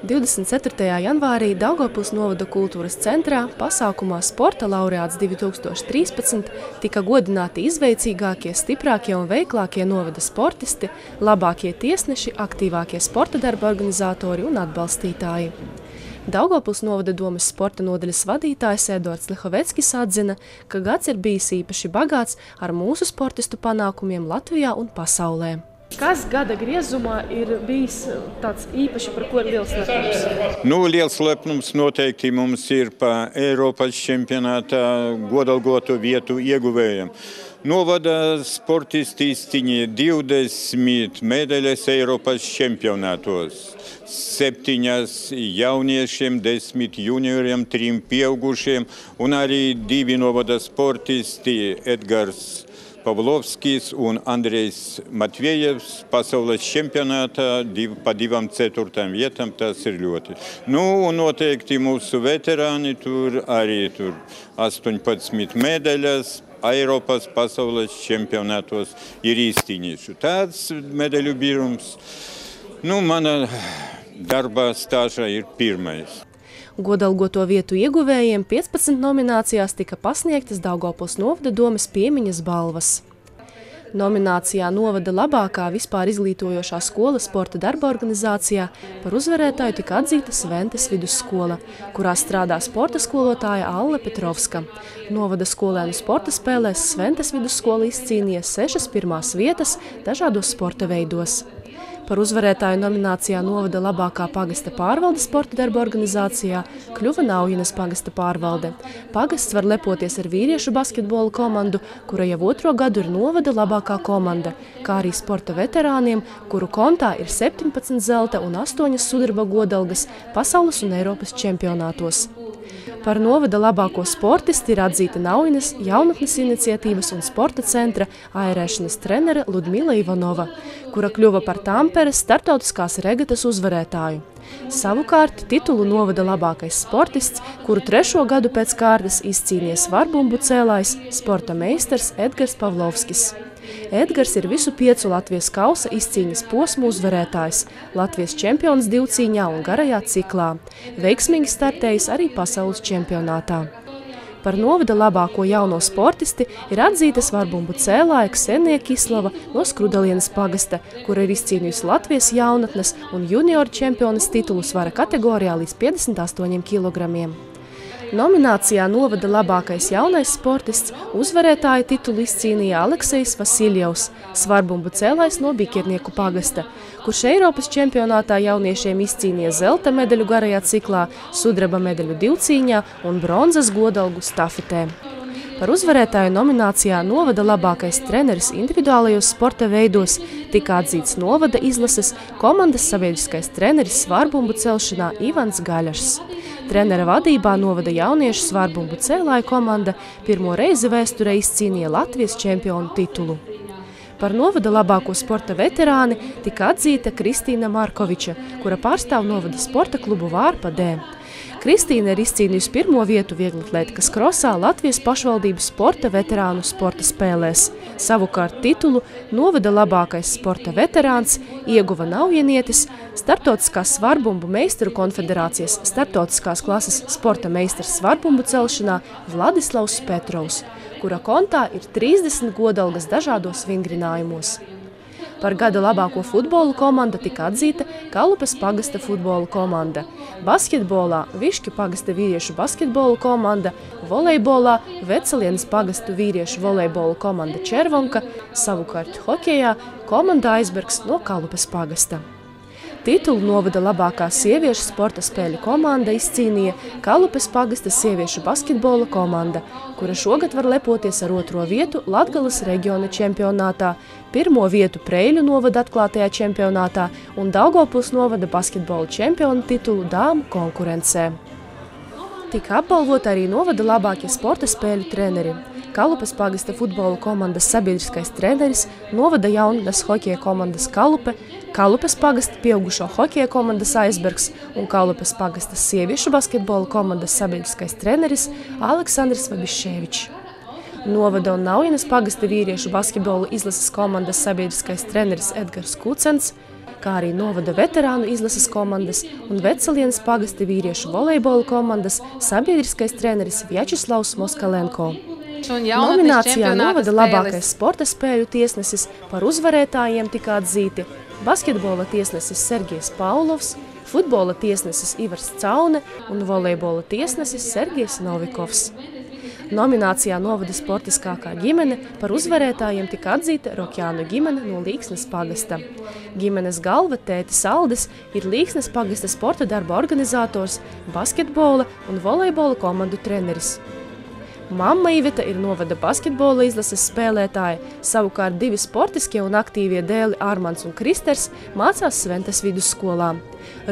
24. janvārī Daugavpils novada kultūras centrā pasākumā Sporta laureāts 2013 tika godināti izveicīgākie, stiprākie un veiklākie novada sportisti, labākie tiesneši, aktīvākie sporta darba organizatori un atbalstītāji. Daugavpils novada domes sporta nodaļas vadītājs Edvards Lihoveckis atzina, ka gads ir bijis īpaši bagāts ar mūsu sportistu panākumiem Latvijā un pasaulē. Kas gada griezumā ir bijis tāds īpaši, par ko ir liels lepnums? Liels lepnums noteikti mums ir pa Eiropas čempionātā godalgoto vietu ieguvējiem. Novada sportisti izcīnīja 20 medaļas Eiropas čempionātos, 7 jauniešiem, 10 junioriem, 3 pieaugušiem un arī 2 novada sportisti Edgars Pavlovskis un Andrejs Matvejevs pasaules čempionātā pa 2 ceturtām vietām, tas ir ļoti. Un noteikti mūsu veterāni tur 18 medaļas Eiropas pasaules čempionātos ir izcīnījuši. Tāds medaļu birums, mana darba stāžā ir pirmais. Godalgoto vietu ieguvējiem 15 nominācijās tika pasniegtas Daugavpils novada domes piemiņas balvas. Nominācijā novada labākā vispār izglītojošā skola sporta darba organizācijā par uzvarētāju tika atzīta Sventes vidusskola, kurā strādā sporta skolotāja Alle Petrovska. Novada skolēnu sporta spēlēs Sventes vidusskola izcīnīja 6 pirmās vietas dažādos sporta veidos. Par uzvarētāju nominācijā novada labākā pagasta pārvalde sporta darba organizācijā kļuva Naujenes pagasta pārvalde. Pagasts var lepoties ar vīriešu basketbola komandu, kura jau 2. gadu ir novada labākā komanda, kā arī sporta veterāniem, kuru kontā ir 17 zelta un 8 sudraba godalgas pasaules un Eiropas čempionātos. Par novada labāko sportisti ir atzīta Naujenes jaunatnes iniciatīvas un sporta centra aerēšanas trenere Ludmila Ivanova, kura kļuva par Tamperes startautiskās regatas uzvarētāju. Savukārt titulu novada labākais sportists, kuru 3. gadu pēc kārtas izcīnīja svarbumbu cēlājs sporta meistars Edgars Pavlovskis. Edgars ir visu 5 Latvijas kausa izcīņas posmu uzvarētājs, Latvijas čempions divcīņā un garajā ciklā, veiksmīgi startējis arī pasaules čempionātā. Par novada labāko jauno sportisti ir atzīta svarbumbu cēlāja Ksenija Kislava no Skrudalienes pagasta, kura ir izcīnījusi Latvijas jaunatnes un junioru čempionas titulu svara kategorijā līdz 58 kilogramiem. Nominācijā novada labākais jaunais sportists uzvarētāja titulu izcīnīja Aleksejs Vasiljevs, svarbumbu cēlājs no Bikiernieku pagasta, kurš Eiropas čempionātā jauniešiem izcīnīja zelta medaļu garajā ciklā, sudraba medaļu divcīņā un bronzas godalgu stafetē. Par uzvarētāju nominācijā novada labākais treneris individuālajos sporta veidos tika atzīts novada izlases komandas sabiedriskais treneris svarbumbu celšanā Ivans Gaļašs. Trenera vadībā novada jauniešu svarbumbu cēlāju komanda pirmo reizi vēsturē izcīnīja Latvijas čempionu titulu. Par novada labāko sporta veterāni tika atzīta Kristīna Markoviča, kura pārstāv novada sporta klubu Vārpa D. Kristīna ir izcīnījusi 1. vietu vieglatlētikas krosā Latvijas pašvaldības sporta veterānu sporta spēlēs. Savukārt titulu novada labākais sporta veterāns ieguva Naujenietis, Startautiskās svarbumbu meistaru konfederācijas startautiskās klases sporta meistars svarbumbu celšanā Vladislavs Petrovs, kura kontā ir 30 godalgas dažādos vingrinājumos. Par gada labāko futbola komanda tika atzīta Kalupes pagasta futbola komanda. Basketbolā Višķu pagasta vīriešu basketbola komanda, volejbolā Vecelienes pagastu vīriešu volejbola komanda Červonka, savukārt hokejā komanda Aizbergs no Kalupes pagasta. Titulu novada labākā sieviešu sporta spēļu komanda izcīnīja Kalupes pagasta sieviešu basketbola komanda, kura šogad var lepoties ar 2. vietu Latgales reģiona čempionātā, 1. vietu Preiļu novada atklātajā čempionātā un Daugavpils novada basketbola čempionu titulu dāmu konkurencē. Tika apbalvot arī novada labākie sporta spēļu treneri. Kalupes pagasta futbola komandas sabiedriskais treneris, novada jaunatnes hokeja komandas Kalupe, Kalupes pagasta pieaugušo hokeja komandas Aizbergs un Kalupes pagastas sieviešu basketbola komandas sabiedriskais treneris Aleksandrs Vabiševičs. Novada un Naujenes pagasta vīriešu basketbola izlases komandas sabiedriskais treneris Edgars Kucens, kā arī novada veterānu izlases komandas un Vecelienes pagasta vīriešu volejbola komandas sabiedriskais treneris Vjačeslavs Moskalenko. Nominācijā novada labākais sporta spēļu tiesnesis, par uzvarētājiem tika atzīti basketbola tiesnesis Sergejs Paulovs, futbola tiesnesis Ivars Caune un volejbola tiesnesis Sergejs Novikovs. Nominācijā novada sportiskākā ģimene, par uzvarētājiem tika atzīta Rokjānu ģimene no Līksnes pagasta. Ģimenes galva tētis Aldis ir Līksnes pagasta sporta darba organizators, basketbola un volejbola komandu treneris. Mamma Iveta ir novada basketbola izlases spēlētāja, savukārt divi sportiskie un aktīvie dēli Armands un Kristers mācās Sventes vidusskolā.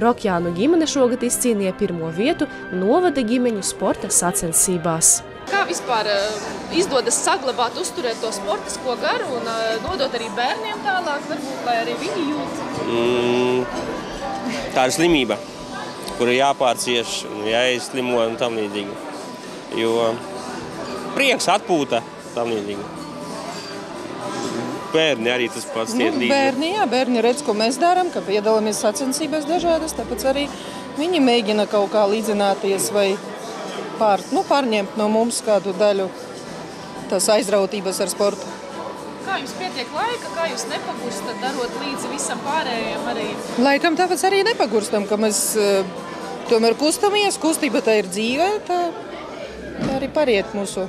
Rokjānu ģimene šogad izcīnīja 1. vietu novada ģimeņu sporta sacensībās. Kā vispār izdodas saglabāt, uzturēt to sportisko garu un nodot arī bērniem tālāk, varbūt, lai arī viņi jūt? Tā ir slimība, kura jāpārcieš, jāizslimo un tam līdzīgi. Jo prieks, atpūta, tam līdzīgi. Bērni arī tas pats tiek līdzi. Bērni redz, ko mēs darām, ka piedalāmies sacensībās dažādas, tāpēc arī viņi mēģina kaut kā līdzināties vai pārņemt no mums kādu daļu tās aizrautības ar sportu. Kā jums pietiek laika, kā jūs nepagurstat, darot līdzi visam pārējiem arī? Laikam tāpēc arī nepagurstam, ka mēs tomēr kustamies, kustība tā ir dzīve, tā arī pariet mūsu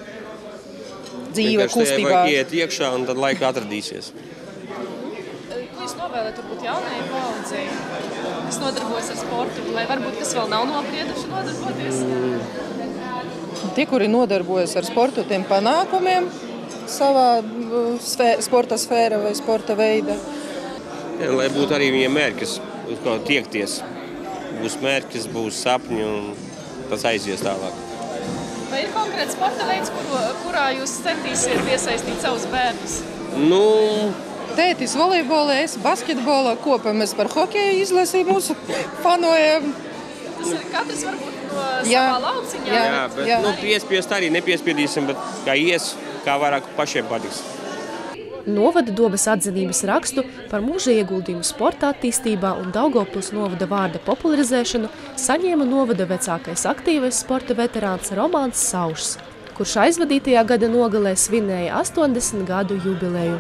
dzīve kustībā. Vajag iet iekšā un tad laika atradīsies. Ko jūs novēlēt varbūt jaunajai paudzei, kas nodarbojas ar sportu, vai varbūt kas vēl nav nobrieduši nodarboties? Tie, kuri nodarbojas ar sportu, tiem panākumiem savā sporta sfēra vai sporta veida. Lai būtu arī viņiem mērķis, uz ko tiekties. Būs mērķis, būs sapņi un tas aizies tālāk. Vai ir konkrēts sporta veids, kurā jūs centīsiet iesaistīt savus bērnus? Tētis volejbolā, es basketbolā, kopā mēs par hokeju izlasīju mūsu fanojam. Tas ir katrs varbūt no savā lauciņā. Jā, bet piespiest arī nepiespiedīsim, bet kā vairāk pašiem patiks. Novada dobes atzinības rakstu par mūža ieguldījumu sporta attīstībā un Daugavpils novada vārda popularizēšanu saņēma novada vecākais aktīvais sporta veterāns Romāns Saušs, kurš aizvadītajā gada nogalē svinēja 80 gadu jubileju.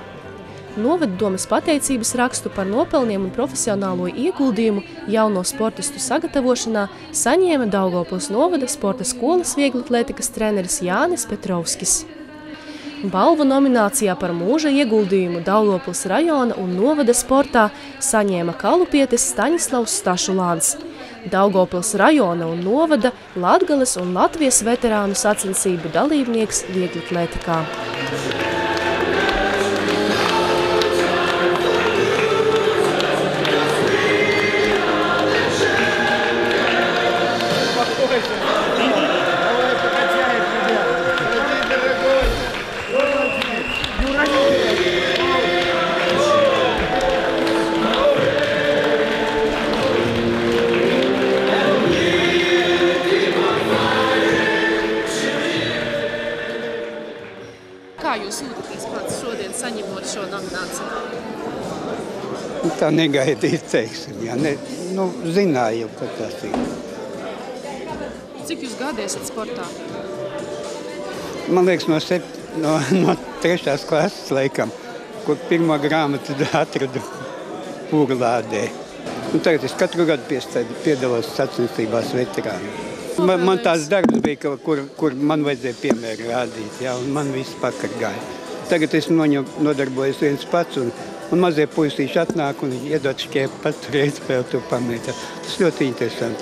Novada domes pateicības rakstu par nopelniem un profesionālo ieguldījumu jauno sportistu sagatavošanā saņēma Daugavpils novada sporta skolas vieglatlētikas treneris Jānis Petrovskis. Balvu nominācijā par mūža ieguldījumu Daugavpils rajona un novada sportā saņēma kalupietis Staņislavs Stašulāns. Daugavpils rajona un novada Latgales un Latvijas veterānu sacensību dalībnieks vieglatlētikā. Kā jūs jūtaties pats šodien saņemot šo nomināciju? Tā negaidīt, teiksim. Zināju, ka tas ir. Cik jūs gadi esat sportā? Man liekas, no 3. klases laikam, kur pirmo grāmatu atradu Pūrlādē. Tagad es katru gadu piedalos sacensībās veterāni. Man tās darbs bija, kur man vajadzēja piemēru rādīt, un man viss pakar gāja. Tagad es nodarbojos viens pats, un mazie puisīši atnāk un iedod šķēpu paturēt vēl to pamētāt. Tas ļoti interesanti.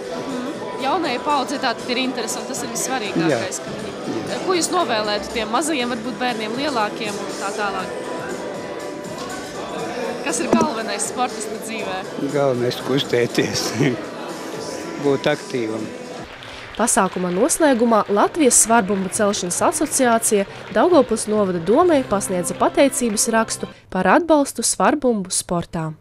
Jaunajai paudzei tātad ir interesanti, tas ir vissvarīgākais. Ko jūs novēlētu tiem mazajiem, varbūt bērniem lielākiem un tā tālāk? Kas ir galvenais sportista dzīvē? Galvenais kustēties, būt aktīvam. Pasākuma noslēgumā Latvijas svarbumbu celšanas asociācija Daugavpils novada domei pasniedza pateicības rakstu par atbalstu svarbumbu sportā.